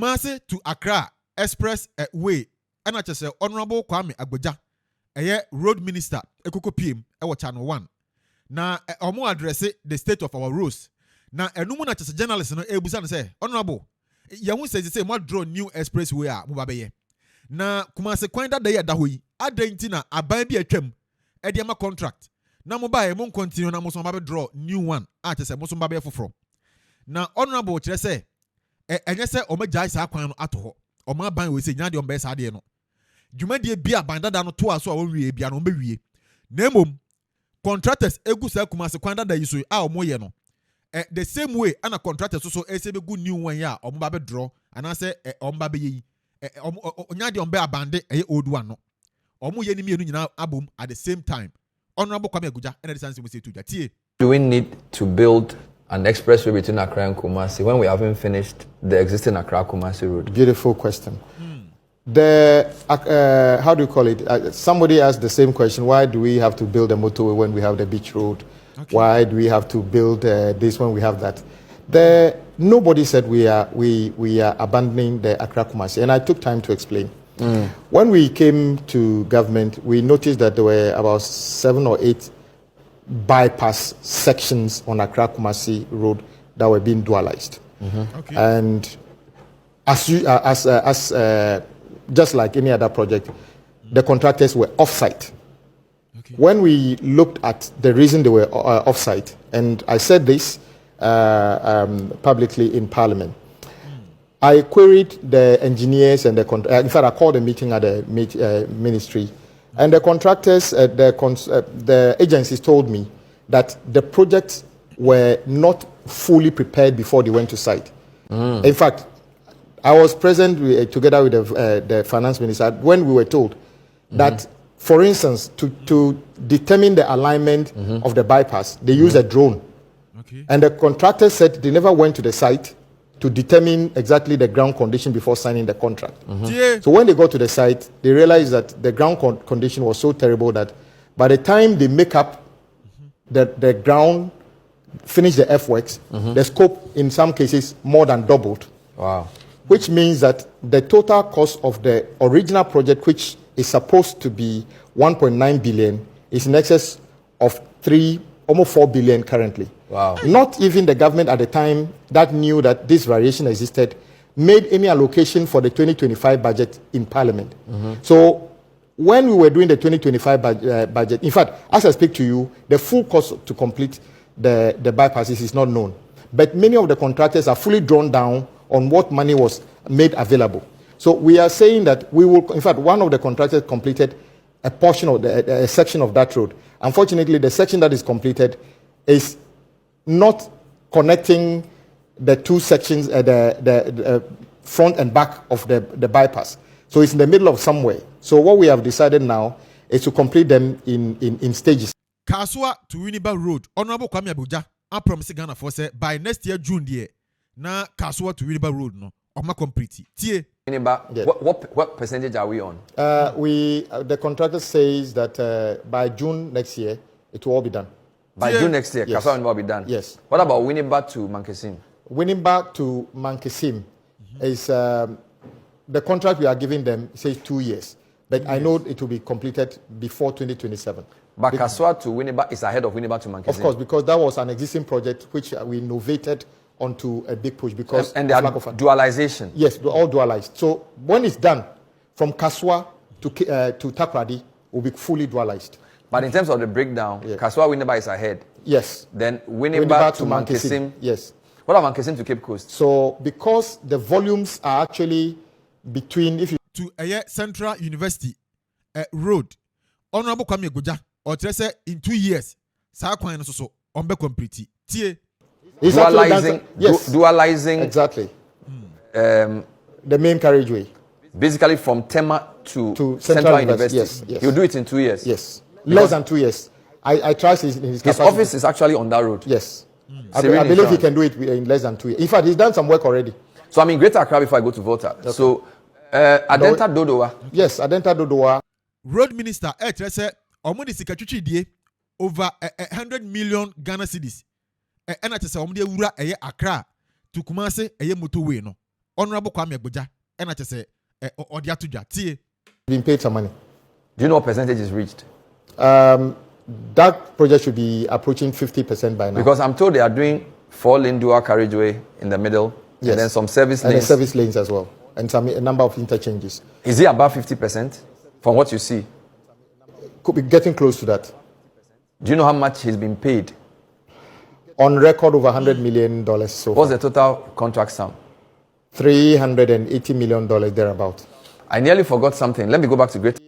Kumasi to Accra Expressway and I just say Honorable Kwame Agbodza road minister ekoko PM channel 1 na omo address the state of our roads na enum na just journalist no ebusa no say honorable yahu say mo draw new expressway a mo ba be ye na Kumasi kwan da ye da hoyi adanti na aban bi atwam e de ma contract na mo ba ye mo continue na mo so ba be draw new one a just say mo so ba be foforo na honorable kire say enye say o ma jai sa kwan no ato ho o ma ban we say nya de o be sa de no dwumadie bia bandada no to aso a wo wie bia no be wie na emom contractors egu sa Kumasi kwanda da yiso a omo ye no the same way ana contractors so ese be gu new one ya omo ba be draw ana say omo ba be yi onya de ombe abande old one no omo ye ni mienu nyina abom at the same time honorable Kwame Agbodza and the sense we say to that tie. Do we need to build an expressway between Accra and Kumasi when we haven't finished the existing Accra-Kumasi road? Beautiful question. How do you call it? Somebody asked the same question. Why do we have to build a motorway when we have the beach road? Okay. Why do we have to build this when we have that? Nobody said we are abandoning the Accra-Kumasi, and I took time to explain. When we came to government, we noticed that there were about 7 or 8 bypass sections on Accra-Kumasi road that were being dualized. Okay. And just like any other project, the contractors were off-site. Okay. When we looked at the reason they were off-site, and I said this publicly in Parliament, I queried the engineers and in fact, I called a meeting at the ministry, and the contractors, the agencies told me that the projects were not fully prepared before they went to site. In fact, I was present together with the finance minister when we were told that, for instance, to determine the alignment of the bypass, they use a drone. Okay. And the contractor said they never went to the site to determine exactly the ground condition before signing the contract. So when they got to the site, they realized that the ground condition was so terrible that by the time they make up the ground, finish the earthworks, the scope in some cases more than doubled. Wow. Which means that the total cost of the original project, which is supposed to be 1.9 billion, is in excess of almost 4 billion currently. Wow. Not even the government at the time that knew that this variation existed made any allocation for the 2025 budget in Parliament. So when we were doing the 2025 budget, in fact, as I speak to you, the full cost to complete the bypasses is not known. But many of the contractors are fully drawn down on what money was made available. So we are saying that we will, in fact, one of the contractors completed a portion of a section of that road. Unfortunately, the section that is completed is not connecting the two sections, the front and back of the bypass. So it's in the middle of somewhere. So what we have decided now is to complete them in stages. Kasua to Winneba Road, Honorable Kwame Agbodza, I promise Ghana for say by next year June dear. Na Kasua to Winneba Road no, Oma complete. Tie. Winneba, yeah. What percentage are we on? The contractor says that by June next year it will all be done. By June next year, yes. Kasua will be done. Yes. What about Winneba to Mankesim? Winneba to Mankesim is the contract we are giving them says 2 years, but I know it will be completed before 2027. But Kasua to Winneba is ahead of Winneba to Mankesim. Of course, because that was an existing project which we innovated onto a big push because and they are dualization. Yes, they're all dualized. So when it's done, from Kasua to Takoradi will be fully dualized. But in terms of the breakdown, Kasua Winneba is ahead. Yes. Then Winneba to Mankesim. Yes. What about Mankesim to Cape Coast? So because the volumes are actually between to Central University Road, Honorable Kwame Agbodza, or say in 2 years, sa kwan no so on be complete. Tie. Dualizing exactly the main carriageway, basically from Tema to Central University. Yes. He'll do it in 2 years. Yes, less than 2 years. I trust his office is actually on that road. Yes, I believe he can do it in less than 2 years. In fact, he's done some work already. So I'm in Greater Accra before I go to Volta. Okay. So Adenta Dodowa. Yes, Adenta Dodowa. Road Minister say omudi sikatwitwi die over 100 million Ghana cedis. And I just say omudi ewura Accra to Kumasi motorway no. Honorable Kwame Agbodza and I just say Odia Tuja tie. Been paid some money. Do you know what percentage is reached? That project should be approaching 50% by now. Because I'm told they are doing 4-lane dual carriageway in the middle, Yes. and then some service And lanes. the service lanes as well, and a number of interchanges. Is it above 50% from what you see? Could be getting close to that. Do you know how much he's been paid? On record, over $100 million so What's far. the total contract sum? $380 million thereabout. I nearly forgot something. Let me go back to Great.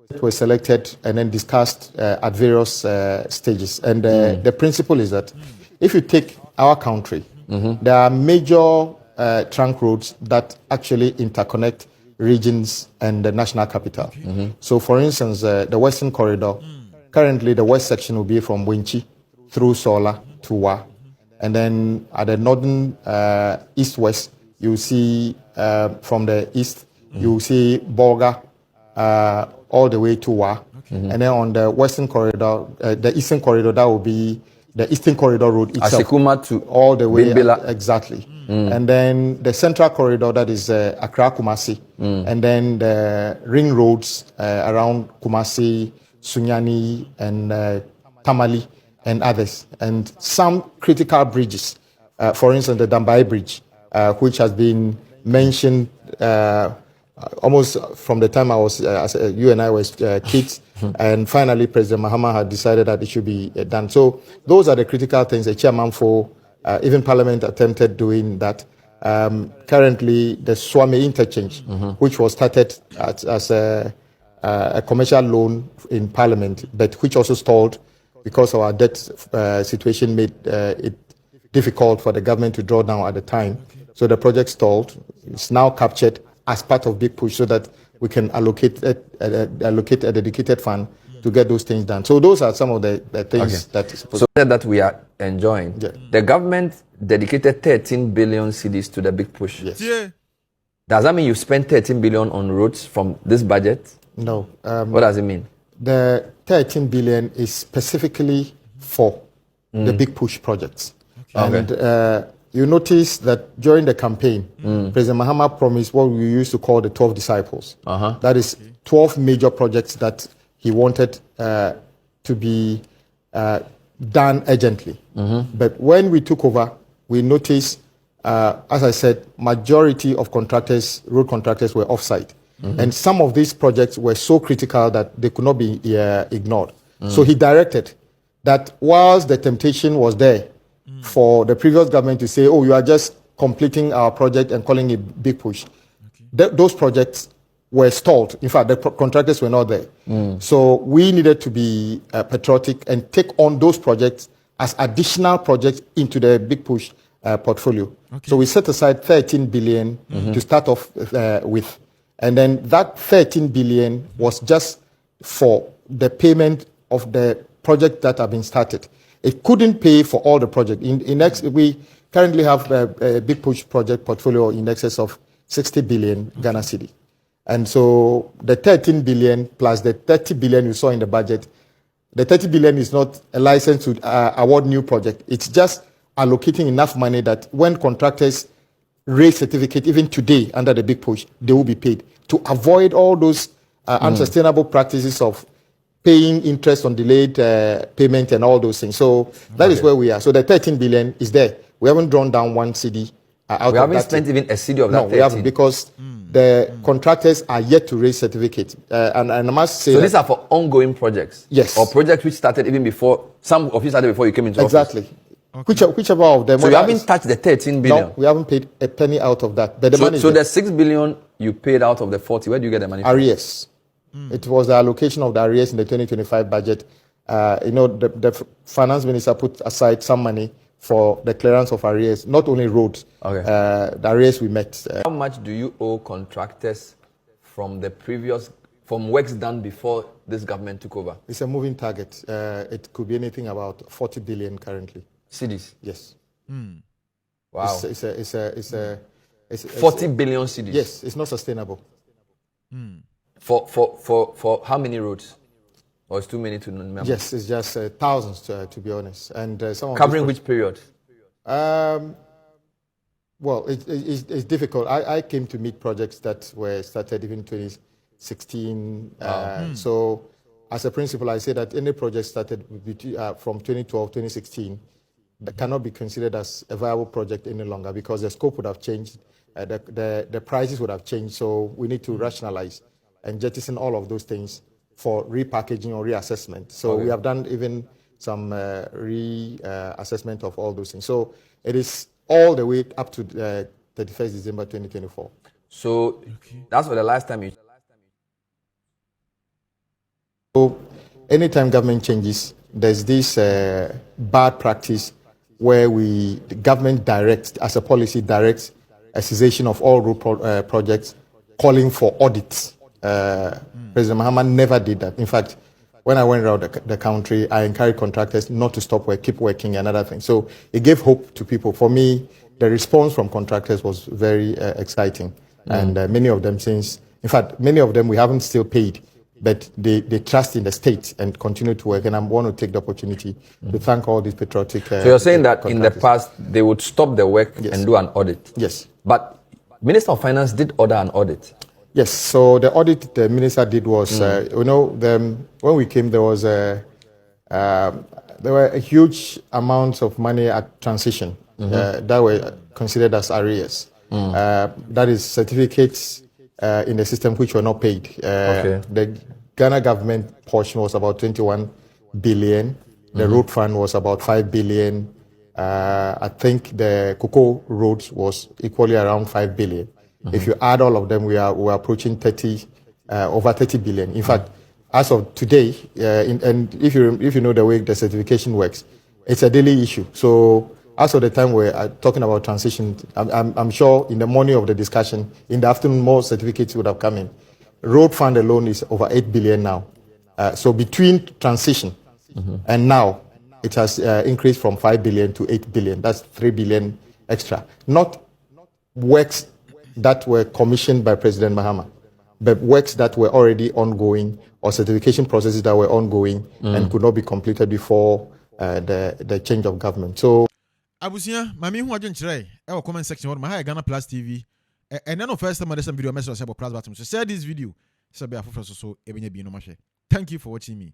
It was selected and then discussed at various stages. And the principle is that if you take our country, there are major trunk roads that actually interconnect regions and the national capital. So, for instance, the Western Corridor, currently the west section will be from Winchi through Sola to Wa. And then at the northern east-west, you see from the east, you see Bolga all the way to Wa. And then on the western corridor, the eastern corridor, that will be the Eastern Corridor Road itself. Asikuma to all the way. Bimbila. Exactly. And then the Central Corridor, that is Accra, Kumasi. And then the ring roads around Kumasi, Sunyani, and Tamale, and others. And some critical bridges, for instance, the Dambai Bridge, which has been mentioned almost from the time I was, you and I was kids, and finally President Mahama had decided that it should be done. So those are the critical things. The chairman for even Parliament attempted doing that. Currently, the Swami interchange, which was started as a commercial loan in Parliament, but which also stalled because our debt situation made it difficult for the government to draw down at the time. So the project stalled. It's now captured as part of Big Push so that we can allocate a dedicated fund to get those things done. So those are some of the things that we are enjoying. Yeah. The government dedicated 13 billion cedis to the Big Push. Yes. Yeah. Does that mean you spent 13 billion on roads from this budget? No. What does it mean? The 13 billion is specifically for the Big Push projects. And you notice that during the campaign, President Mahama promised what we used to call the 12 disciples. That is 12 major projects that he wanted to be done urgently. But when we took over, we noticed, as I said, majority of contractors, road contractors, were offside. And some of these projects were so critical that they could not be ignored. So he directed that whilst the temptation was there for the previous government to say, oh, you are just completing our project and calling it Big Push, those projects were stalled. In fact, the contractors were not there. So we needed to be patriotic and take on those projects as additional projects into the Big Push portfolio. So we set aside 13 billion to start off with. And then that 13 billion was just for the payment of the project that have been started. It couldn't pay for all the projects. We currently have a Big Push project portfolio in excess of 60 billion Ghana cedi. And so the 13 billion plus the 30 billion you saw in the budget, the 30 billion is not a license to award new project. It's just allocating enough money that when contractors raise certificate, even today under the Big Push, they will be paid to avoid all those unsustainable practices of paying interest on delayed payment and all those things. So that is where we are. So the 13 billion is there. We haven't drawn down one cedi out of that. We haven't spent even a cedi of that 13. No, we haven't, because the contractors are yet to raise certificate. And I must say, so these are for ongoing projects? Yes. Or projects which started even before, some of you started before you came into office? Exactly. Whichever of them. So you haven't touched the 13 billion? No, we haven't paid a penny out of that. But the money so the 6 billion you paid out of the 40, where do you get the money from? Arrears. It was the allocation of the arrears in the 2025 budget. The finance minister put aside some money for the clearance of arrears, not only roads, the arrears we met. How much do you owe contractors from works done before this government took over? It's a moving target. It could be anything about 40 billion currently. Cedis? Yes. Wow. It's 40 billion cedis? Yes, it's not sustainable. For how many roads? Or it's too many to remember? Yes, it's just thousands, to be honest. And some of covering which period? Well, it's difficult. I came to meet projects that were started even 2016. So, as a principle, I say that any project started from 2012, 2016, that cannot be considered as a viable project any longer because the scope would have changed, the prices would have changed. So we need to rationalize and jettison all of those things for repackaging or reassessment. So we have done even some reassessment of all those things. So it is all the way up to 31st December 2024. So that's for the last time you. So anytime government changes, there's this bad practice where the government directs, as a policy, directs a cessation of all road projects, calling for audits. President Mahama never did that. In fact, when I went around the country, I encouraged contractors not to stop work, keep working, and other things. So it gave hope to people. For me, the response from contractors was very exciting. And many of them many of them we haven't still paid, but they trust in the state and continue to work. And I want to take the opportunity to thank all these patriotic. So you're saying that in the past, they would stop the work and do an audit? Yes. But Minister of Finance did order an audit. Yes, so the audit the minister did was, when we came, there was there were a huge amounts of money at transition that were considered as arrears. That is certificates in the system which were not paid. The Ghana government portion was about 21 billion. The road fund was about 5 billion. I think the cocoa roads was equally around 5 billion. If you add all of them, we are approaching over 30 billion. In fact, as of today, and if you know the way the certification works, it's a daily issue. So as of the time we're talking about transition, I'm sure in the morning of the discussion, in the afternoon, more certificates would have come in. Road fund alone is over 8 billion now. So between transition and now, it has increased from 5 billion to 8 billion. That's 3 billion extra. Not works that were commissioned by President Mahama, but works that were already ongoing or certification processes that were ongoing and could not be completed before the change of government. So, Abusia, mami hu adwen kire e comment section where my Ghana Plus TV and then first time I some video message about plus button. So share this video so be afofo so e benya bi no ma hwe. Thank you for watching me.